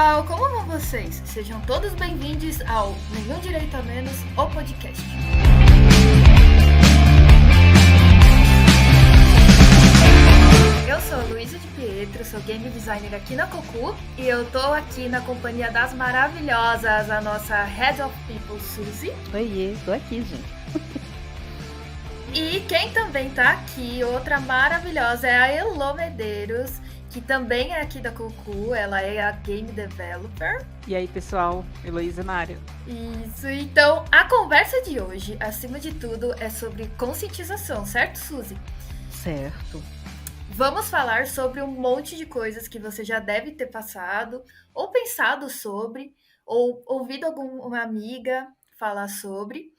pessoal, como vão vocês? Sejam todos bem-vindos ao Nenhum Direito a Menos, o podcast. Eu sou a Luísa de Pietro, sou game designer aqui na Cocu e eu tô aqui na companhia das maravilhosas, a nossa Head of People, Suzy. Oiê, tô aqui, gente. E quem também tá aqui, outra maravilhosa, é a Elô Medeiros, que também é aqui da Cocu, ela é a Game Developer. E aí, pessoal, Heloísa Mário. Isso, então a conversa de hoje, acima de tudo, é sobre conscientização, certo, Suzy? Certo. Vamos falar sobre um monte de coisas que você já deve ter passado, ou pensado sobre, ou ouvido alguma amiga falar sobre.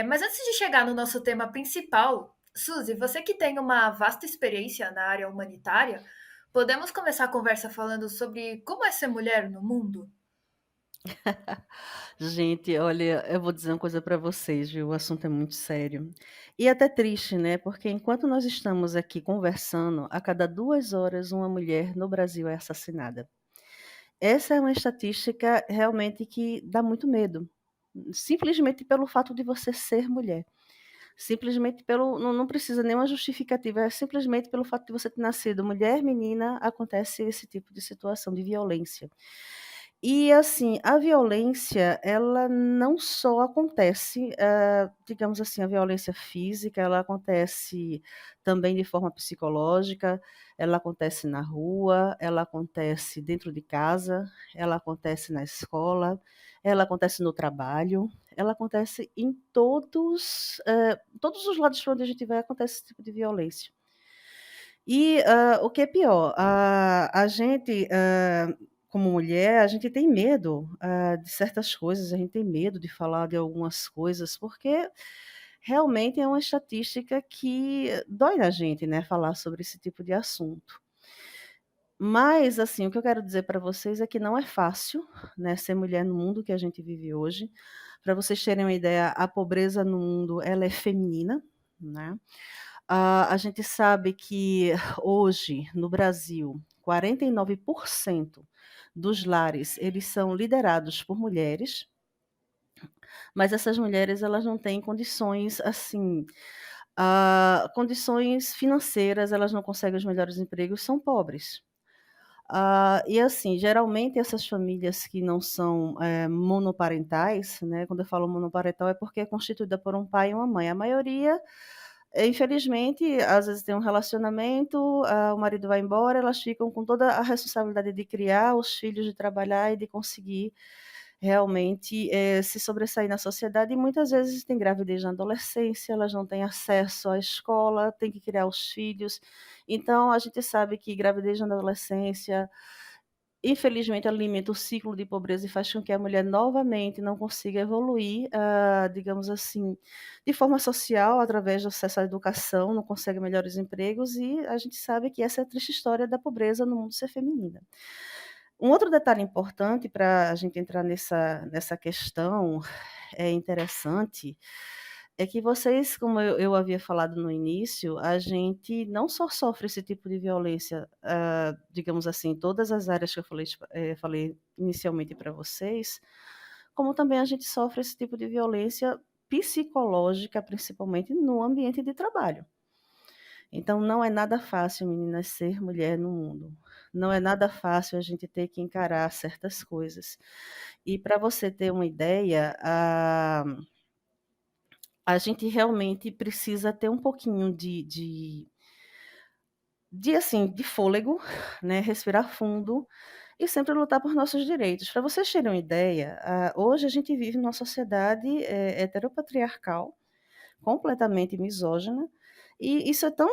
Mas antes de chegar no nosso tema principal, Suzy, você que tem uma vasta experiência na área humanitária, podemos começar a conversa falando sobre como é ser mulher no mundo? Gente, olha, eu vou dizer uma coisa para vocês, viu? O assunto é muito sério. E até triste, né? Porque enquanto nós estamos aqui conversando, a cada 2 horas uma mulher no Brasil é assassinada. Essa é uma estatística realmente que dá muito medo. Simplesmente pelo fato de você ser mulher. Simplesmente pelo. Não precisa nenhuma justificativa, é simplesmente pelo fato de você ter nascido mulher, menina, acontece esse tipo de situação de violência. E, assim, a violência, ela não só acontece, digamos assim, a violência física, ela acontece também de forma psicológica, ela acontece na rua, ela acontece dentro de casa, ela acontece na escola, ela acontece no trabalho, ela acontece em todos os lados para onde a gente vai, acontece esse tipo de violência. E o que é pior, a gente, como mulher, a gente tem medo de certas coisas, a gente tem medo de falar de algumas coisas, porque realmente é uma estatística que dói na gente, né, falar sobre esse tipo de assunto. Mas, assim, o que eu quero dizer para vocês é que não é fácil, né, ser mulher no mundo que a gente vive hoje. Para vocês terem uma ideia, a pobreza no mundo, ela é feminina, né? A gente sabe que hoje, no Brasil, 49% dos lares, eles são liderados por mulheres, mas essas mulheres, elas não têm condições, assim, condições financeiras, elas não conseguem os melhores empregos, são pobres. E assim, geralmente essas famílias que não são monoparentais, né? Quando eu falo monoparental é porque é constituída por um pai e uma mãe. A maioria, infelizmente, às vezes tem um relacionamento, o marido vai embora, elas ficam com toda a responsabilidade de criar os filhos, de trabalhar e de conseguir realmente se sobressair na sociedade. E muitas vezes tem gravidez na adolescência, elas não têm acesso à escola, têm que criar os filhos. Então, a gente sabe que gravidez na adolescência, infelizmente, alimenta o ciclo de pobreza e faz com que a mulher novamente não consiga evoluir, digamos assim, de forma social, através do acesso à educação, não consegue melhores empregos, e a gente sabe que essa é a triste história da pobreza no mundo ser feminina. Um outro detalhe importante para a gente entrar nessa questão interessante é que vocês, como eu havia falado no início, a gente não só sofre esse tipo de violência, digamos assim, em todas as áreas que eu falei inicialmente para vocês, como também a gente sofre esse tipo de violência psicológica, principalmente no ambiente de trabalho. Então, não é nada fácil, meninas, ser mulher no mundo. Não é nada fácil a gente ter que encarar certas coisas. E para você ter uma ideia, a gente realmente precisa ter um pouquinho assim, de fôlego, né? Respirar fundo e sempre lutar por nossos direitos. Para vocês terem uma ideia, hoje a gente vive numa sociedade heteropatriarcal, completamente misógina, e isso é tão,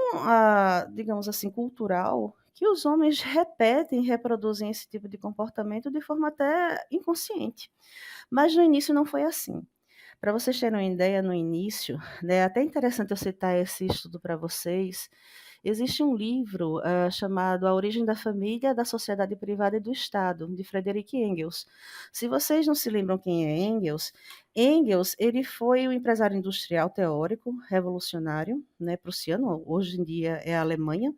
digamos assim, cultural, que os homens repetem, reproduzem esse tipo de comportamento de forma até inconsciente. Mas no início não foi assim. Para vocês terem uma ideia, no início, né, é até interessante eu citar esse estudo para vocês, existe um livro chamado A Origem da Família, da Sociedade Privada e do Estado, de Frederick Engels. Se vocês não se lembram quem é Engels, Engels ele foi um empresário industrial teórico, revolucionário, né, prussiano, hoje em dia é a Alemanha,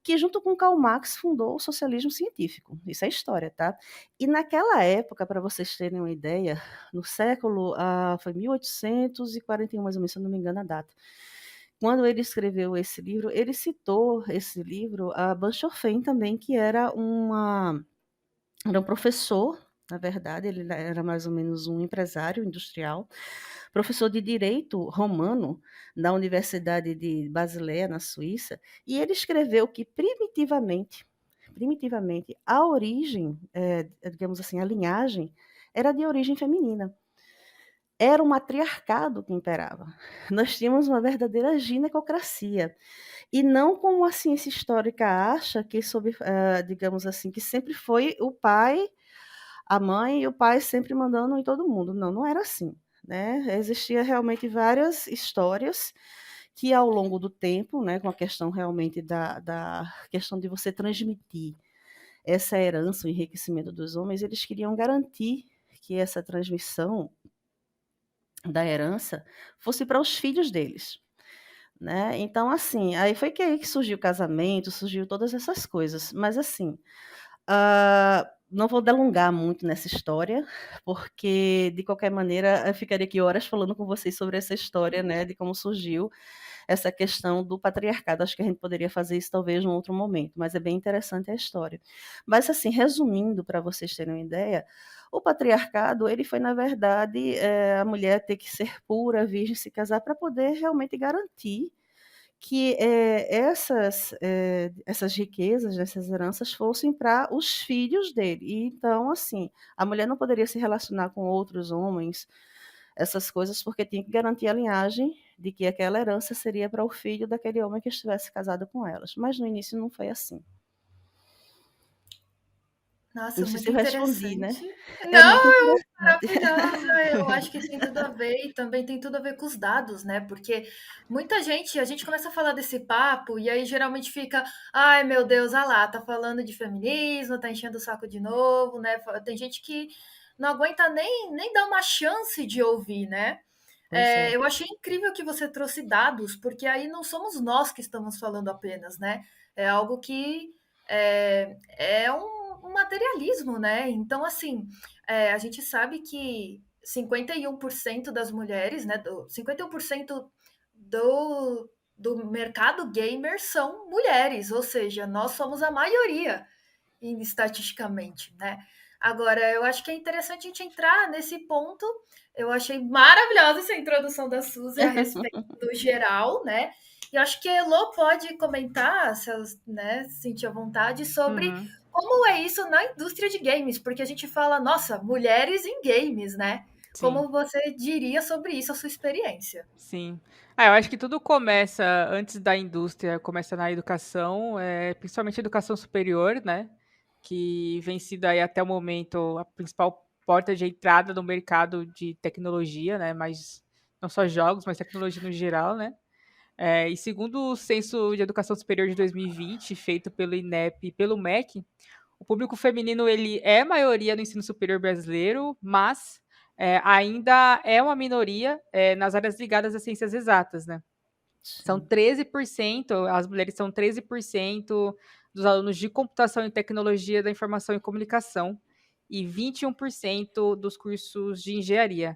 que junto com Karl Marx fundou o socialismo científico. Isso é história, tá? E naquela época, para vocês terem uma ideia, no século, foi 1841, mais ou menos, se eu não me engano a data. Quando ele escreveu esse livro, ele citou esse livro a Banchofen também, que era um professor, na verdade, ele era mais ou menos um empresário industrial, professor de direito romano da Universidade de Basileia, na Suíça, e ele escreveu que primitivamente, a origem, digamos assim, a linhagem, era de origem feminina. Era um matriarcado que imperava. Nós tínhamos uma verdadeira ginecocracia. E não como a ciência histórica acha que, digamos assim, que sempre foi o pai, a mãe e o pai sempre mandando em todo mundo. Não, não era assim. Né? Existia realmente várias histórias que, ao longo do tempo, né, com a questão realmente da questão de você transmitir essa herança, o enriquecimento dos homens, eles queriam garantir que essa transmissão da herança fosse para os filhos deles. Né? Então, assim, aí foi que aí que surgiu o casamento, surgiu todas essas coisas. Mas, assim, não vou delongar muito nessa história, porque, de qualquer maneira, eu ficaria aqui horas falando com vocês sobre essa história, né, de como surgiu essa questão do patriarcado. Acho que a gente poderia fazer isso talvez num outro momento, mas é bem interessante a história. Mas, assim, resumindo, para vocês terem uma ideia, o patriarcado, ele foi, na verdade, a mulher ter que ser pura, virgem, se casar, para poder realmente garantir que essas riquezas, essas heranças fossem para os filhos dele. E, então, assim, a mulher não poderia se relacionar com outros homens, essas coisas, porque tinha que garantir a linhagem de que aquela herança seria para o filho daquele homem que estivesse casado com elas. Mas no início não foi assim. Nossa, Não sei se muito eu respondi, né? interessante. É muito Não, interessante. maravilhosa. Eu acho que tem tudo a ver e também tem tudo a ver com os dados, né? Porque muita gente, a gente começa a falar desse papo e aí geralmente fica, ai meu Deus, ah lá, tá falando de feminismo, tá enchendo o saco de novo, né? Tem gente que não aguenta nem dar uma chance de ouvir, né? Pois é. Eu achei incrível que você trouxe dados, porque aí não somos nós que estamos falando apenas, né? É algo que é um materialismo, né? Então, assim, a gente sabe que 51% das mulheres, né? 51% do mercado gamer são mulheres, ou seja, nós somos a maioria estatisticamente, né? Agora, eu acho que é interessante a gente entrar nesse ponto. Eu achei maravilhosa essa introdução da Suzy a respeito do geral, né? E eu acho que a Elô pode comentar, se ela, né, sentir à vontade, sobre Uhum, como é isso na indústria de games, porque a gente fala, nossa, mulheres em games, né? sim, Como você diria sobre isso, a sua experiência? sim. Ah, eu acho que tudo começa antes da indústria, começa na educação, principalmente educação superior, né? Que vem sido aí até o momento a principal porta de entrada no mercado de tecnologia, né? Mas não só jogos, mas tecnologia no geral, né? E segundo o Censo de Educação Superior de 2020, feito pelo INEP e pelo MEC, o público feminino ele é maioria no ensino superior brasileiro, mas ainda é uma minoria nas áreas ligadas às ciências exatas, né? São Sim. 13%, as mulheres são 13% dos alunos de computação e tecnologia da informação e comunicação e 21% dos cursos de engenharia.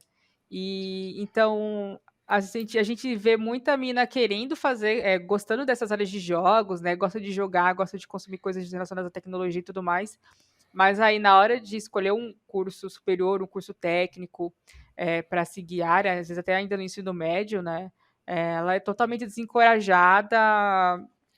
E então a gente vê muita mina querendo fazer, gostando dessas áreas de jogos, né? Gosta de jogar, gosta de consumir coisas relacionadas à tecnologia e tudo mais. Mas aí, na hora de escolher um curso superior, um curso técnico, para seguir área, às vezes até ainda no ensino médio, né? Ela é totalmente desencorajada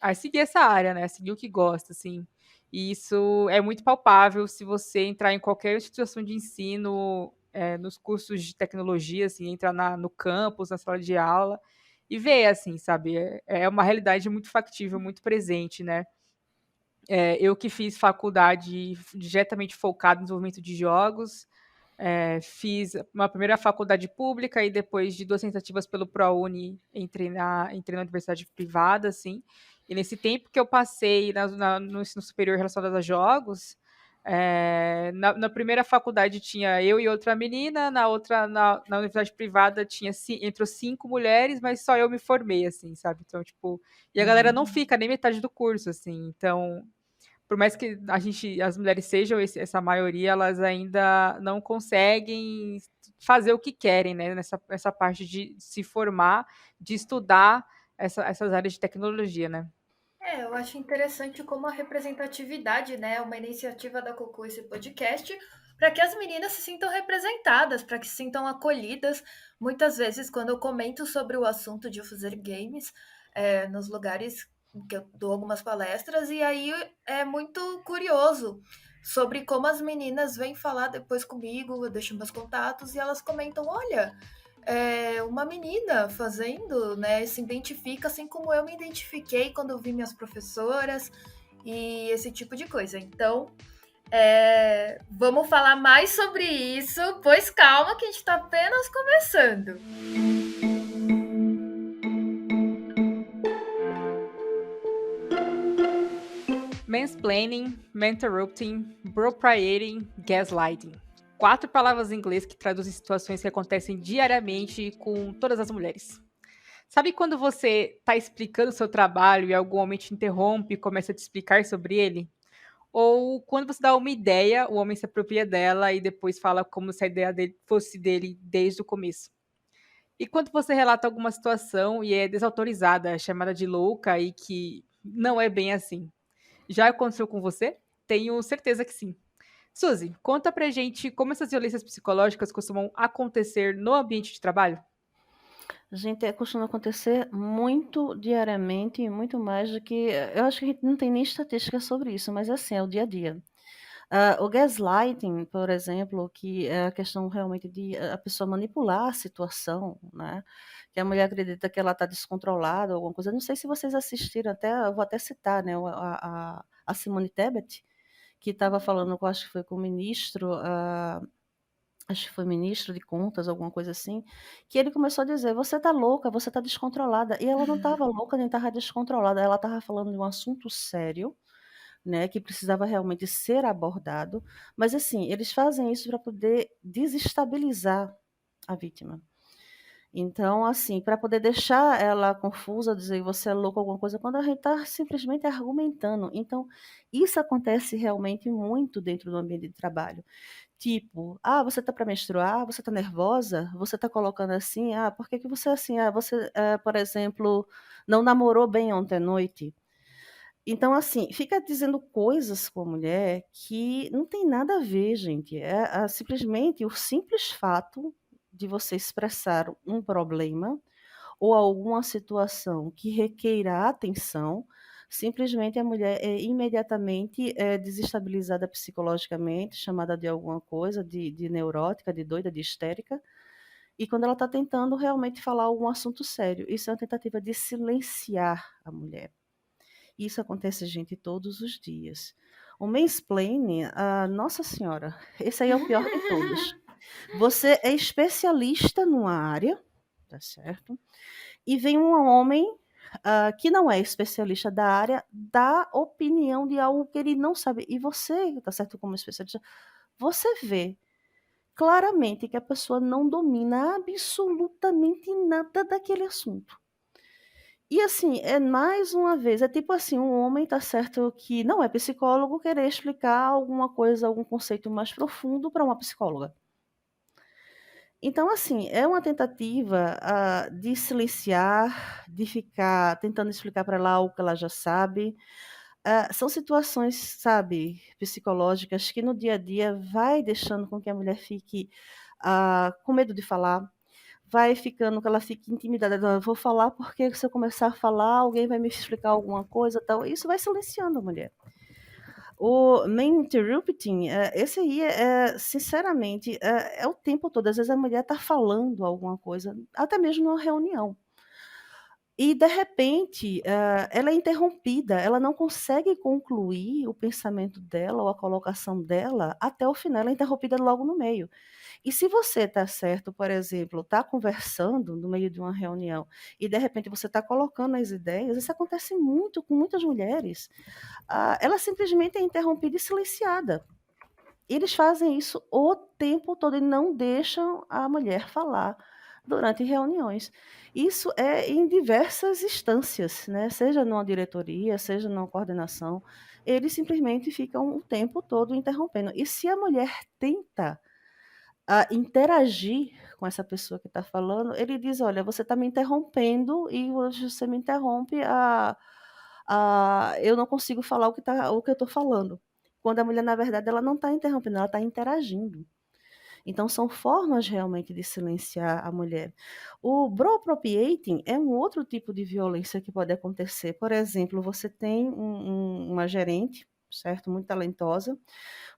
a seguir essa área, né? A seguir o que gosta, assim. E isso é muito palpável se você entrar em qualquer instituição de ensino, nos cursos de tecnologia, assim, entrar no campus, na sala de aula, e ver, assim, sabe? É uma realidade muito factível, muito presente, né? Eu que fiz faculdade diretamente focada no desenvolvimento de jogos, fiz uma primeira faculdade pública e depois de 2 tentativas pelo ProUni entrei na universidade privada, assim. E nesse tempo que eu passei no ensino superior relacionado a jogos, Na primeira faculdade tinha eu e outra menina, na outra, na universidade privada, entrou 5 mulheres, mas só eu me formei, assim, sabe? Então, tipo, e a galera não fica nem metade do curso, assim. Então, por mais que as mulheres sejam essa maioria, elas ainda não conseguem fazer o que querem, né? Nessa parte de se formar, de estudar essas áreas de tecnologia, né? Eu acho interessante como a representatividade, né, é uma iniciativa da Cocô, esse podcast, para que as meninas se sintam representadas, para que se sintam acolhidas. Muitas vezes, quando eu comento sobre o assunto de fazer games, nos lugares que eu dou algumas palestras, e aí é muito curioso sobre como as meninas vêm falar depois comigo, eu deixo meus contatos, e elas comentam, olha, uma menina fazendo, né, se identifica assim como eu me identifiquei quando eu vi minhas professoras e esse tipo de coisa. Então, vamos falar mais sobre isso, pois calma que a gente está apenas começando. Mansplaining, mentorrupting, bropriating, gaslighting. 4 palavras em inglês que traduzem situações que acontecem diariamente com todas as mulheres. Sabe quando você está explicando o seu trabalho e algum homem te interrompe e começa a te explicar sobre ele? Ou quando você dá uma ideia, o homem se apropria dela e depois fala como se a ideia dele fosse dele desde o começo? E quando você relata alguma situação e é desautorizada, chamada de louca e que não é bem assim? Já aconteceu com você? Tenho certeza que sim. Suzy, conta pra gente como essas violências psicológicas costumam acontecer no ambiente de trabalho? Gente, costuma acontecer muito diariamente e muito mais do que. Eu acho que a gente não tem nem estatística sobre isso, mas assim, é o dia a dia. O gaslighting, por exemplo, que é a questão realmente de a pessoa manipular a situação, né? Que a mulher acredita que ela está descontrolada, alguma coisa. Não sei se vocês assistiram, eu vou até citar, né? A Simone Tebet, que estava falando, eu acho que foi com o ministro. Acho que foi ministro de contas, alguma coisa assim, que ele começou a dizer: "Você tá louca, você tá descontrolada", e ela não estava louca nem estava descontrolada, ela estava falando de um assunto sério, né, que precisava realmente ser abordado, mas assim, eles fazem isso para poder desestabilizar a vítima. Então, assim, para poder deixar ela confusa, dizer: "Você é louca", alguma coisa, quando a gente está simplesmente argumentando. Então, isso acontece realmente muito dentro do ambiente de trabalho. Tipo: "Ah, você tá para menstruar? Você tá nervosa? Você tá colocando assim? Ah, por que que você é assim? Ah, você, por exemplo, não namorou bem ontem à noite". Então, assim, fica dizendo coisas com a mulher que não tem nada a ver, gente. Simplesmente o simples fato de você expressar um problema ou alguma situação que requeira atenção, simplesmente a mulher é imediatamente desestabilizada psicologicamente, chamada de alguma coisa, de neurótica, de doida, de histérica, e quando ela está tentando realmente falar algum assunto sério. Isso é uma tentativa de silenciar a mulher. Isso acontece, gente, todos os dias. O mansplaining, nossa senhora, esse aí é o pior de todos. Você é especialista numa área, tá certo? E vem um homem que não é especialista da área, dá opinião de algo que ele não sabe. E você, tá certo, como especialista, você vê claramente que a pessoa não domina absolutamente nada daquele assunto. E assim, é mais uma vez, é tipo assim, um homem, tá certo, que não é psicólogo, querer explicar alguma coisa, algum conceito mais profundo para uma psicóloga. Então, assim, é uma tentativa de silenciar, de ficar tentando explicar para ela algo que ela já sabe. São situações, sabe, psicológicas que no dia a dia vai deixando com que a mulher fique com medo de falar, vai ficando que ela fique intimidada. "Não, eu vou falar porque se eu começar a falar, alguém vai me explicar alguma coisa, tal". Isso vai silenciando a mulher. O main interrupting, esse aí sinceramente, é o tempo todo. Às vezes a mulher está falando alguma coisa, até mesmo numa reunião. E de repente, ela é interrompida, ela não consegue concluir o pensamento dela ou a colocação dela até o final, ela é interrompida logo no meio. E se você está certo, por exemplo, está conversando no meio de uma reunião e de repente você está colocando as ideias, isso acontece muito com muitas mulheres. Ela simplesmente é interrompida e silenciada. Eles fazem isso o tempo todo e não deixam a mulher falar durante reuniões. Isso é em diversas instâncias, né? Seja numa diretoria, seja numa coordenação, eles simplesmente ficam o tempo todo interrompendo. E se a mulher tenta interagir com essa pessoa que está falando, ele diz: olha, você está me interrompendo e você me interrompe eu não consigo falar o que eu estou falando. Quando a mulher, na verdade, ela não está interrompendo, ela está interagindo. Então, são formas realmente de silenciar a mulher. O bro-appropriating é um outro tipo de violência que pode acontecer. Por exemplo, você tem uma gerente, certo, muito talentosa,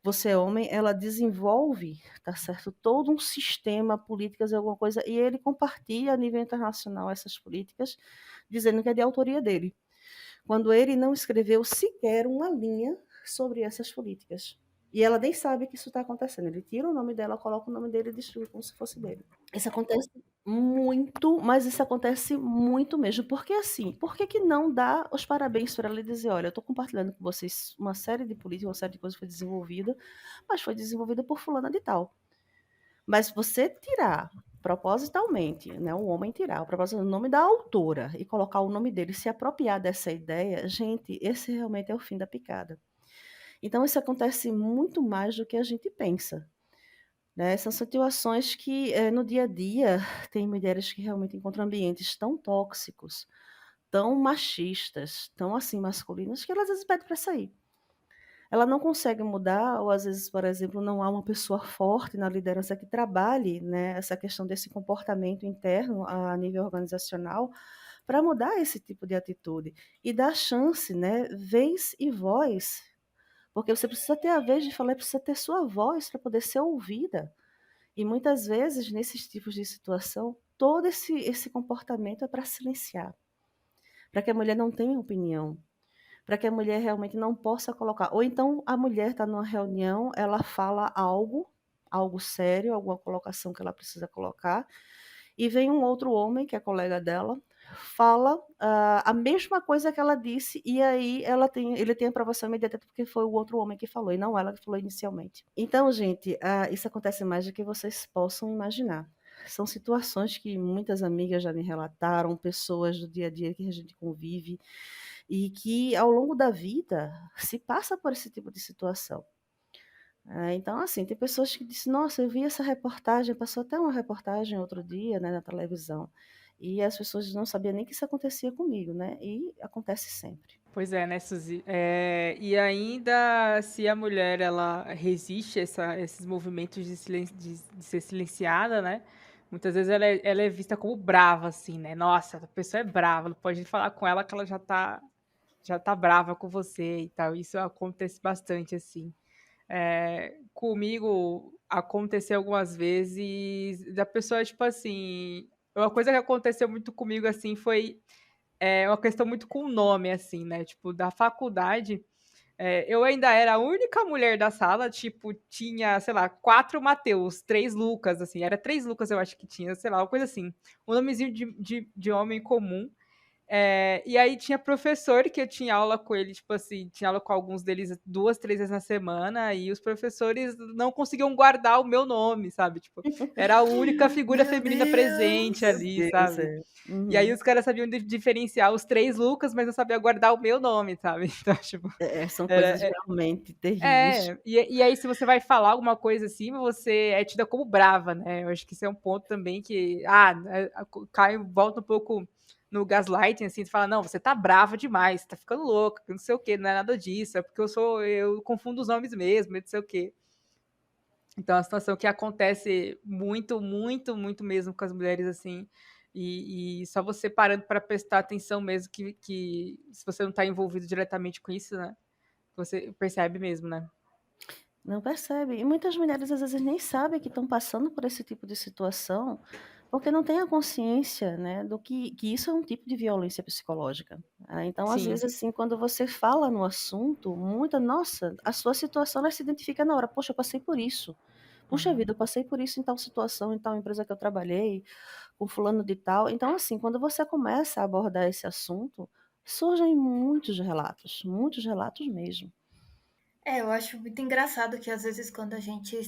você é homem, ela desenvolve, tá certo, todo um sistema, políticas, alguma coisa, e ele compartilha a nível internacional essas políticas, dizendo que é de autoria dele, quando ele não escreveu sequer uma linha sobre essas políticas. E ela nem sabe que isso está acontecendo. Ele tira o nome dela, coloca o nome dele e distribui como se fosse dele. Isso acontece muito, mas isso acontece muito mesmo. Porque assim, por que não dá os parabéns para ela e dizer, olha, eu estou compartilhando com vocês uma série de políticas, uma série de coisas que foi desenvolvida, mas foi desenvolvida por fulana de tal. Mas você tirar propositalmente, né, o homem tirar o nome da autora e colocar o nome dele, se apropriar dessa ideia, gente, esse realmente é o fim da picada. Então, isso acontece muito mais do que a gente pensa. Né? São situações que, no dia a dia, tem mulheres que realmente encontram ambientes tão tóxicos, tão machistas, tão assim masculinos, que elas às vezes pedem para sair. Ela não consegue mudar, ou às vezes, por exemplo, não há uma pessoa forte na liderança que trabalhe, né, essa questão desse comportamento interno a nível organizacional para mudar esse tipo de atitude e dar chance, né, vez e voz, porque você precisa ter a vez de falar, precisa ter sua voz para poder ser ouvida. E muitas vezes, nesses tipos de situação, todo esse comportamento é para silenciar, para que a mulher não tenha opinião, para que a mulher realmente não possa colocar. Ou então a mulher está numa reunião, ela fala algo sério, alguma colocação que ela precisa colocar, e vem um outro homem, que é colega dela, fala a mesma coisa que ela disse, e aí ele tem aprovação imediata porque foi o outro homem que falou, e não ela que falou inicialmente. Então, gente, isso acontece mais do que vocês possam imaginar. São situações que muitas amigas já me relataram, pessoas do dia a dia que a gente convive, e que ao longo da vida se passa por esse tipo de situação. Então, assim, tem pessoas que dizem, nossa, eu vi essa reportagem, passou até uma reportagem outro dia, né, na televisão, e as pessoas não sabiam nem que isso acontecia comigo, né, e acontece sempre. Pois é, né, Suzy? E ainda se a mulher ela resiste a esses movimentos de ser silenciada, né? Muitas vezes ela é vista como brava, assim, né? Nossa, a pessoa é brava, não pode falar com ela que ela já tá brava com você e tal. Isso acontece bastante, assim. Comigo aconteceu algumas vezes da pessoa, tipo assim. Uma coisa que aconteceu muito comigo, assim, foi uma questão muito com o nome, assim, né? Tipo, da faculdade, eu ainda era a única mulher da sala, tipo, tinha, sei lá, 4 Mateus, 3 Lucas, assim, era 3 Lucas eu acho que tinha, sei lá, uma coisa assim. Um nomezinho de homem comum. E aí tinha professor que eu tinha aula com ele, tipo assim, tinha aula com alguns deles 2, 3 vezes na semana, e os professores não conseguiam guardar o meu nome, sabe? Tipo, era a única figura Meu feminina presente Deus! Meu ali, Deus, sabe? é. E aí Uhum. os caras sabiam diferenciar os 3 Lucas, mas não sabiam guardar o meu nome, sabe? Então, tipo, São era, coisas realmente terríveis. e aí, se você vai falar alguma coisa assim, você é tida como brava, né? Eu acho que isso é um ponto também que, cai, volta um pouco no gaslighting, assim, você fala, não, você tá brava demais, você tá ficando louca, não sei o quê, não é nada disso, é porque eu confundo os nomes mesmo, não sei o quê. Então, é uma situação que acontece muito, muito, muito mesmo com as mulheres, assim, e só você parando para prestar atenção mesmo que se você não está envolvido diretamente com isso, né, você percebe mesmo, né? Não percebe. E muitas mulheres às vezes nem sabem que estão passando por esse tipo de situação, porque não têm a consciência, né, do que isso é um tipo de violência psicológica. Então, às Sim. vezes, assim, quando você fala no assunto, nossa, a sua situação ela se identifica na hora. Poxa, eu passei por isso. Puxa Uhum. vida, eu passei por isso em tal situação, em tal empresa que eu trabalhei, com fulano de tal. Então, assim, quando você começa a abordar esse assunto, surgem muitos relatos mesmo. Eu acho muito engraçado que às vezes quando a gente.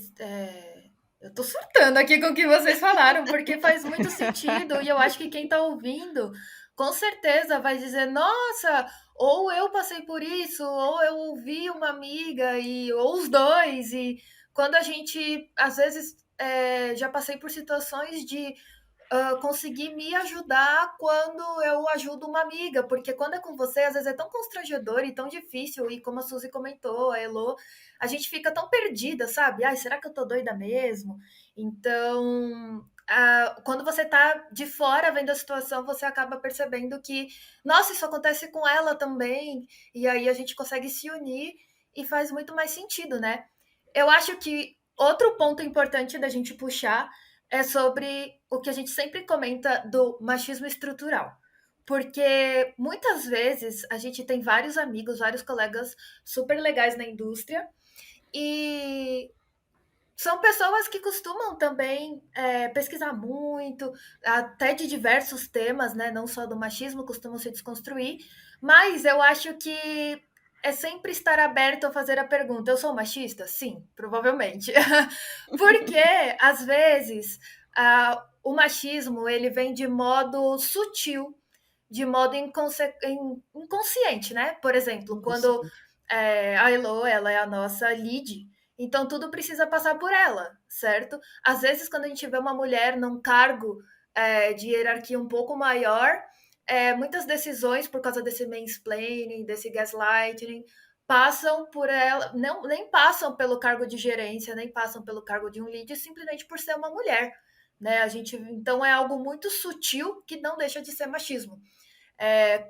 Eu tô surtando aqui com o que vocês falaram, porque faz muito sentido, e eu acho que quem tá ouvindo, com certeza vai dizer, nossa, ou eu passei por isso, ou eu ouvi uma amiga, ou os dois, e quando a gente, às vezes, já passei por situações de conseguir me ajudar quando eu ajudo uma amiga, porque quando é com você, às vezes é tão constrangedor e tão difícil, e como a Suzy comentou, a Elo, a gente fica tão perdida, sabe? Ai, será que eu tô doida mesmo? Então, quando você tá de fora vendo a situação, você acaba percebendo que, nossa, isso acontece com ela também, e aí a gente consegue se unir e faz muito mais sentido, né? Eu acho que outro ponto importante da gente puxar é sobre o que a gente sempre comenta do machismo estrutural. Porque muitas vezes a gente tem vários amigos, vários colegas super legais na indústria e são pessoas que costumam também pesquisar muito, até de diversos temas, né? Não só do machismo, costumam se desconstruir. Mas eu acho que é sempre estar aberto a fazer a pergunta: eu sou machista? Sim, provavelmente. Porque, às vezes, o machismo ele vem de modo sutil, de modo inconsciente, né? Por exemplo, Isso. quando a Elo ela é a nossa lead, então tudo precisa passar por ela, certo? Às vezes, quando a gente vê uma mulher num cargo de hierarquia um pouco maior, muitas decisões, por causa desse mansplaining, desse gaslighting, passam por ela, não, nem passam pelo cargo de gerência, nem passam pelo cargo de um lead, simplesmente por ser uma mulher. Né? A gente, então é algo muito sutil que não deixa de ser machismo.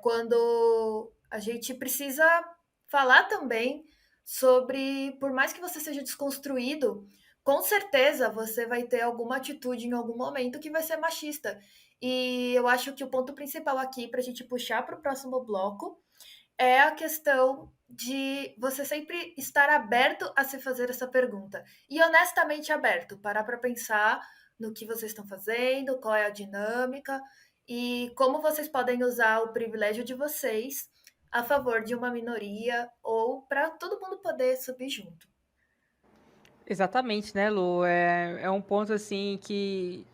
Quando a gente precisa falar também sobre, por mais que você seja desconstruído, com certeza você vai ter alguma atitude em algum momento que vai ser machista. E eu acho que o ponto principal aqui, para a gente puxar para o próximo bloco, é a questão de você sempre estar aberto a se fazer essa pergunta. E honestamente aberto, parar para pensar no que vocês estão fazendo, qual é a dinâmica e como vocês podem usar o privilégio de vocês a favor de uma minoria ou para todo mundo poder subir junto. Exatamente, né, Lu? É um ponto assim que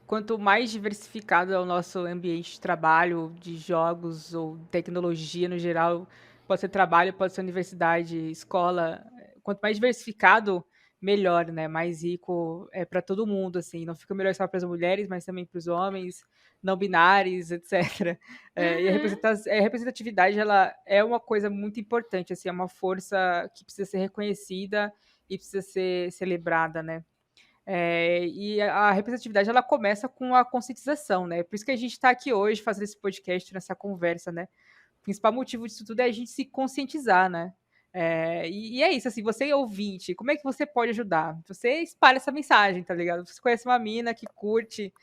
quanto mais diversificado é o nosso ambiente de trabalho, de jogos ou tecnologia no geral, pode ser trabalho, pode ser universidade, escola, quanto mais diversificado, melhor, né? Mais rico é para todo mundo, assim. Não fica melhor só para as mulheres, mas também para os homens, não binários, etc. E Uhum. a representatividade, ela é uma coisa muito importante, assim, é uma força que precisa ser reconhecida e precisa ser celebrada, né? E a representatividade ela começa com a conscientização, né? Por isso que a gente está aqui hoje fazendo esse podcast, nessa conversa, né? O principal motivo disso tudo é a gente se conscientizar, né? E é isso, assim, você é ouvinte, como é que você pode ajudar? Você espalha essa mensagem, tá ligado? Você conhece uma mina que curte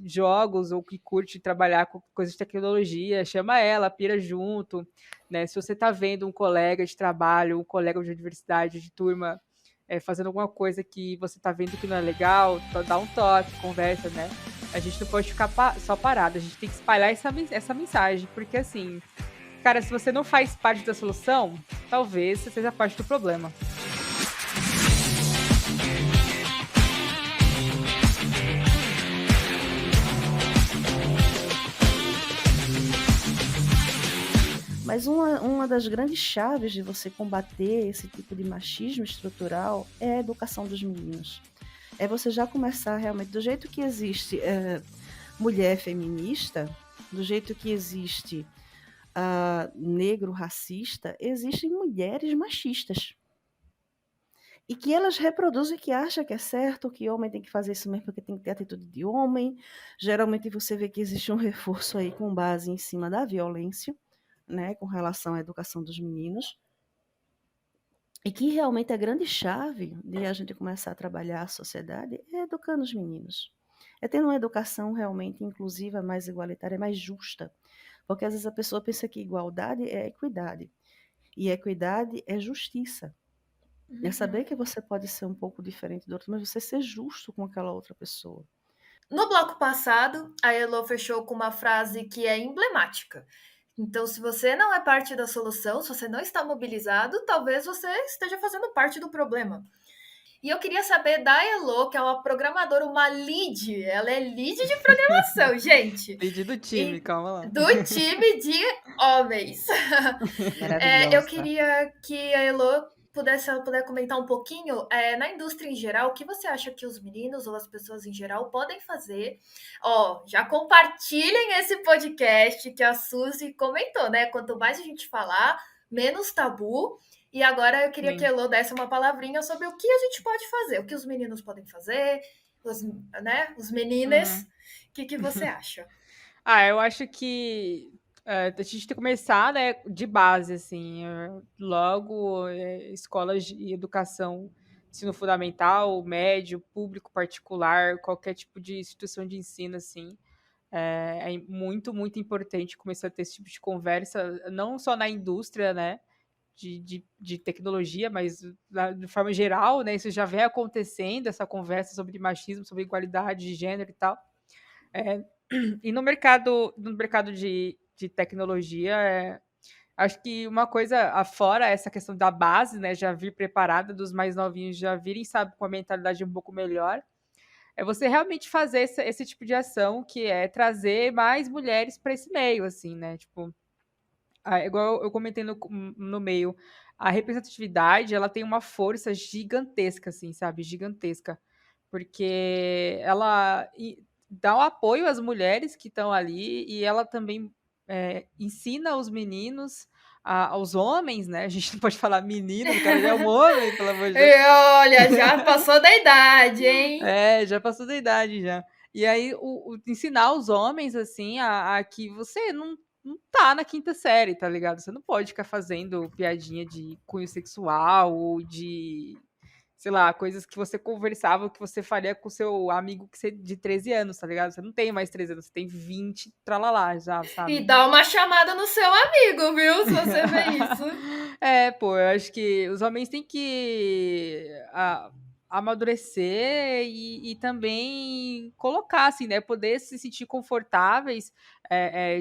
jogos ou que curte trabalhar com coisas de tecnologia, chama ela, pira junto, né? Se você tá vendo um colega de trabalho, um colega de universidade, de turma, fazendo alguma coisa que você tá vendo que não é legal, dá um toque, conversa, né? A gente não pode ficar só parado, a gente tem que espalhar essa mensagem, porque assim, cara, se você não faz parte da solução, talvez você seja parte do problema. Mas uma das grandes chaves de você combater esse tipo de machismo estrutural é a educação dos meninos. É você já começar realmente, do jeito que existe mulher feminista, do jeito que existe negro racista, existem mulheres machistas. E que elas reproduzem que acha que é certo, que homem tem que fazer isso mesmo porque tem que ter atitude de homem. Geralmente você vê que existe um reforço aí com base em cima da violência, né, com relação à educação dos meninos. E que realmente a grande chave de a gente começar a trabalhar a sociedade é educando os meninos. É tendo uma educação realmente inclusiva, mais igualitária, mais justa. Porque às vezes a pessoa pensa que igualdade é equidade. E equidade é justiça. É saber que você pode ser um pouco diferente do outro, mas você ser justo com aquela outra pessoa. No bloco passado, a Elo fechou com uma frase que é emblemática, Então, se você não é parte da solução, se você não está mobilizado, talvez você esteja fazendo parte do problema. E eu queria saber da Elo, que é uma programadora, uma lead. Ela é lead de programação, gente. Lead do time, E calma lá. do time de homens. Eu Maravilhosa. queria que a Elo pudesse, se ela puder comentar um pouquinho, na indústria em geral, o que você acha que os meninos ou as pessoas em geral podem fazer? Ó, já compartilhem esse podcast que a Suzy comentou, né? Quanto mais a gente falar, menos tabu. E agora eu queria que a Sim. Elo desse uma palavrinha sobre o que a gente pode fazer, o que os meninos podem fazer, os meninas. Uhum. O que você acha? Eu acho que a gente tem que começar, né, de base, assim, logo escolas de educação, ensino fundamental, médio, público, particular, qualquer tipo de instituição de ensino, assim, é muito, muito importante começar a ter esse tipo de conversa, não só na indústria, né, de tecnologia, mas de forma geral, né, isso já vem acontecendo, essa conversa sobre machismo, sobre igualdade de gênero e tal. É, e no mercado de tecnologia, acho que uma coisa, afora essa questão da base, né, já vir preparada, dos mais novinhos já virem, sabe, com a mentalidade um pouco melhor, é você realmente fazer esse tipo de ação, que é trazer mais mulheres para esse meio, assim, né, tipo, igual eu comentei no meio, a representatividade, ela tem uma força gigantesca, assim, sabe, gigantesca, porque ela dá o apoio às mulheres que estão ali e ela também ensina os meninos, aos homens, né? A gente não pode falar menino, o cara já é um homem, pelo amor de Deus. E olha, já passou da idade, hein? Já passou da idade já. E aí, ensinar os homens, assim, a que você não tá na quinta série, tá ligado? Você não pode ficar fazendo piadinha de cunho sexual ou de, sei lá, coisas que você conversava, que você faria com seu amigo de 13 anos, tá ligado? Você não tem mais 13 anos, você tem 20 tralalá já, E sabe? dá uma chamada no seu amigo, viu? Se você vê isso. Pô, eu acho que os homens têm que amadurecer e também colocar, assim, né? Poder se sentir confortáveis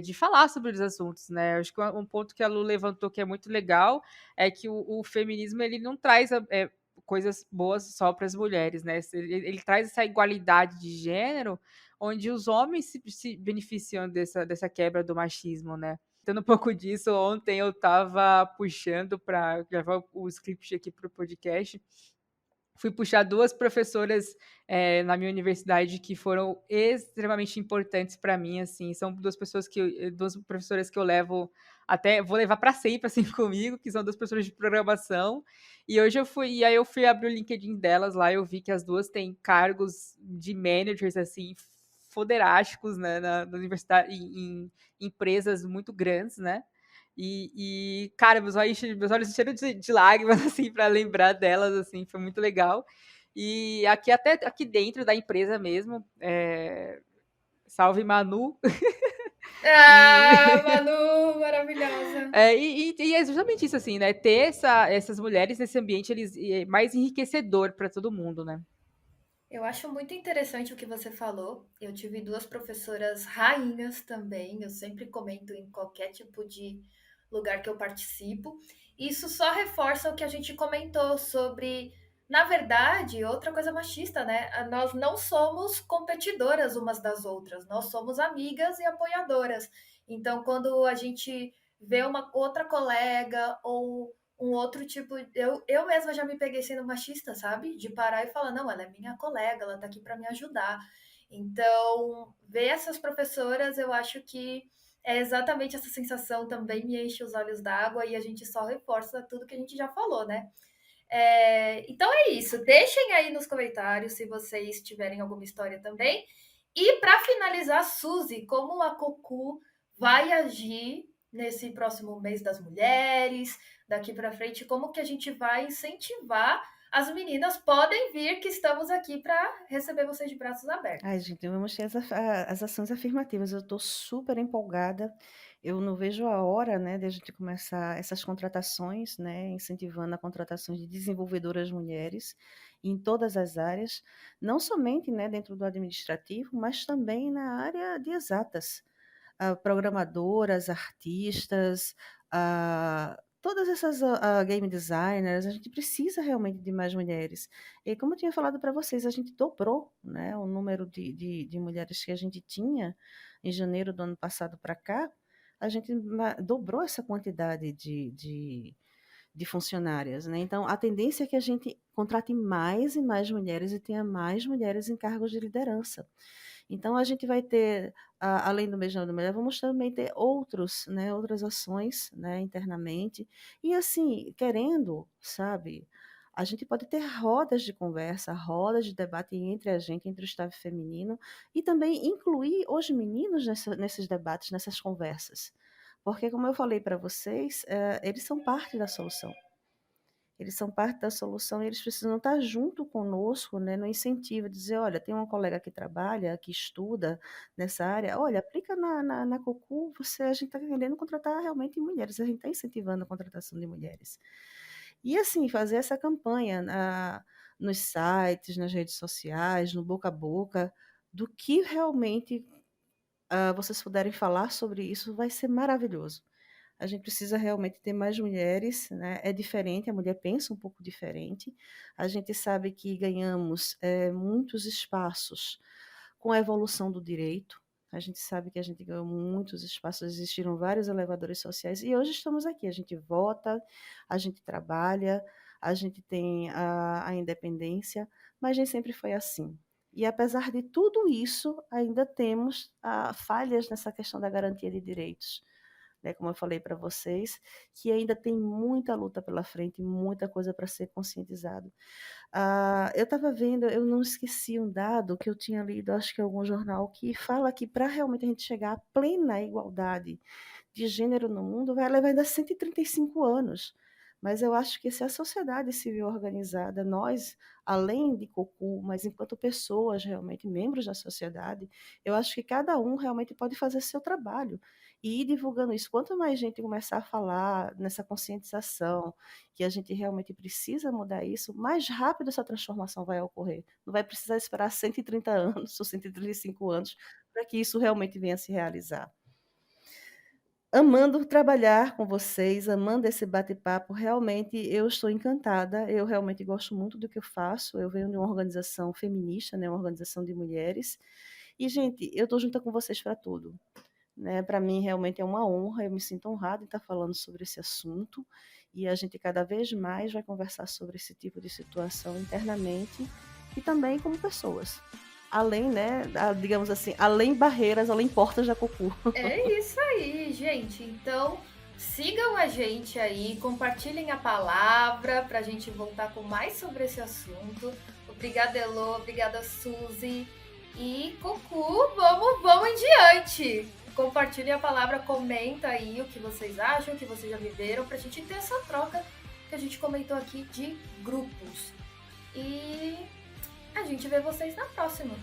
de falar sobre os assuntos, né? Eu acho que um ponto que a Lu levantou que é muito legal é que o feminismo ele não traz coisas boas só para as mulheres, né? Ele traz essa igualdade de gênero, onde os homens se beneficiam dessa quebra do machismo, né? Comentando um pouco disso, ontem eu estava puxando para gravar o script aqui para o podcast. Fui puxar duas professoras na minha universidade que foram extremamente importantes para mim, assim, são duas professoras que eu levo vou levar para sempre assim comigo, que são duas professoras de programação. E aí eu fui abrir o LinkedIn delas lá, e eu vi que as duas têm cargos de managers assim foderásticos, né, na universidade, em empresas muito grandes, né? Cara, meus olhos encheram de lágrimas, assim, para lembrar delas, assim, foi muito legal. E até aqui dentro da empresa mesmo, salve Manu. E, Ah, Manu, maravilhosa. e é justamente isso, assim, né? Ter essas mulheres nesse ambiente, é mais enriquecedor para todo mundo, né? Eu acho muito interessante o que você falou. Eu tive duas professoras rainhas também. Eu sempre comento em qualquer tipo de lugar que eu participo. Isso só reforça o que a gente comentou sobre, na verdade, outra coisa machista, né? Nós não somos competidoras umas das outras, nós somos amigas e apoiadoras. Então, quando a gente vê uma outra colega ou um outro tipo. Eu mesma já me peguei sendo machista, sabe? De parar e falar, não, ela é minha colega, ela tá aqui para me ajudar. Então, ver essas professoras, eu acho que é exatamente essa sensação também me enche os olhos d'água e a gente só reforça tudo que a gente já falou, né? Então é isso. Deixem aí nos comentários se vocês tiverem alguma história também. E para finalizar, Suzy, como a Cocu vai agir nesse próximo mês das mulheres, daqui para frente, como que a gente vai incentivar as meninas podem vir que estamos aqui para receber vocês de braços abertos. Ai, gente, vamos ter as ações afirmativas. Eu estou super empolgada. Eu não vejo a hora, né, de a gente começar essas contratações, né, incentivando a contratação de desenvolvedoras mulheres em todas as áreas, não somente, né, dentro do administrativo, mas também na área de exatas. programadoras, artistas, todas essas game designers, a gente precisa realmente de mais mulheres. E como eu tinha falado para vocês, a gente dobrou, né, o número de mulheres que a gente tinha em janeiro do ano passado para cá, a gente dobrou essa quantidade de funcionárias, né? Então, a tendência é que a gente contrate mais e mais mulheres e tenha mais mulheres em cargos de liderança. Então, a gente vai ter, além do Beijão da Mulher, vamos também ter outros, né, outras ações, né, internamente. E assim, querendo, sabe, a gente pode ter rodas de conversa, rodas de debate entre a gente, entre o staff feminino, e também incluir os meninos nesses debates, nessas conversas. Porque, como eu falei para vocês, eles são parte da solução. Eles são parte da solução e eles precisam estar junto conosco, né, no incentivo, dizer, olha, tem uma colega que trabalha, que estuda nessa área, olha, aplica na Cocu, a gente está querendo contratar realmente mulheres, a gente está incentivando a contratação de mulheres. E assim, fazer essa campanha nos sites, nas redes sociais, no boca a boca, do que realmente vocês puderem falar sobre isso, vai ser maravilhoso. A gente precisa realmente ter mais mulheres, né? É diferente, a mulher pensa um pouco diferente. A gente sabe que ganhamos muitos espaços com a evolução do direito. A gente sabe que a gente ganhou muitos espaços, existiram vários elevadores sociais e hoje estamos aqui. A gente vota, a gente trabalha, a gente tem a independência, mas nem sempre foi assim. E apesar de tudo isso, ainda temos falhas nessa questão da garantia de direitos, né, como eu falei para vocês, que ainda tem muita luta pela frente, muita coisa para ser conscientizado. Eu estava vendo, eu não esqueci um dado que eu tinha lido, acho que em algum jornal, que fala que para realmente a gente chegar à plena igualdade de gênero no mundo, vai levar ainda 135 anos. Mas eu acho que se a sociedade civil organizada, nós, além de Cocu, mas enquanto pessoas realmente, membros da sociedade, eu acho que cada um realmente pode fazer seu trabalho e ir divulgando isso. Quanto mais gente começar a falar nessa conscientização, que a gente realmente precisa mudar isso, mais rápido essa transformação vai ocorrer. Não vai precisar esperar 130 anos ou 135 anos para que isso realmente venha a se realizar. Amando trabalhar com vocês, amando esse bate-papo, realmente eu estou encantada, eu realmente gosto muito do que eu faço, eu venho de uma organização feminista, né, uma organização de mulheres, e, gente, eu estou junto com vocês para tudo. Né? Para mim, realmente é uma honra, eu me sinto honrada em estar falando sobre esse assunto, e a gente cada vez mais vai conversar sobre esse tipo de situação internamente e também como pessoas. Além, né, digamos assim, além barreiras, além portas da Cocu. É isso aí, gente. Então, sigam a gente aí, compartilhem a palavra para a gente voltar com mais sobre esse assunto. Obrigada, Elô, obrigada, Suzy. E, Cocu, vamos em diante. Compartilhem a palavra, comenta aí o que vocês acham, o que vocês já viveram, para a gente ter essa troca que a gente comentou aqui de grupos. E a gente vê vocês na próxima.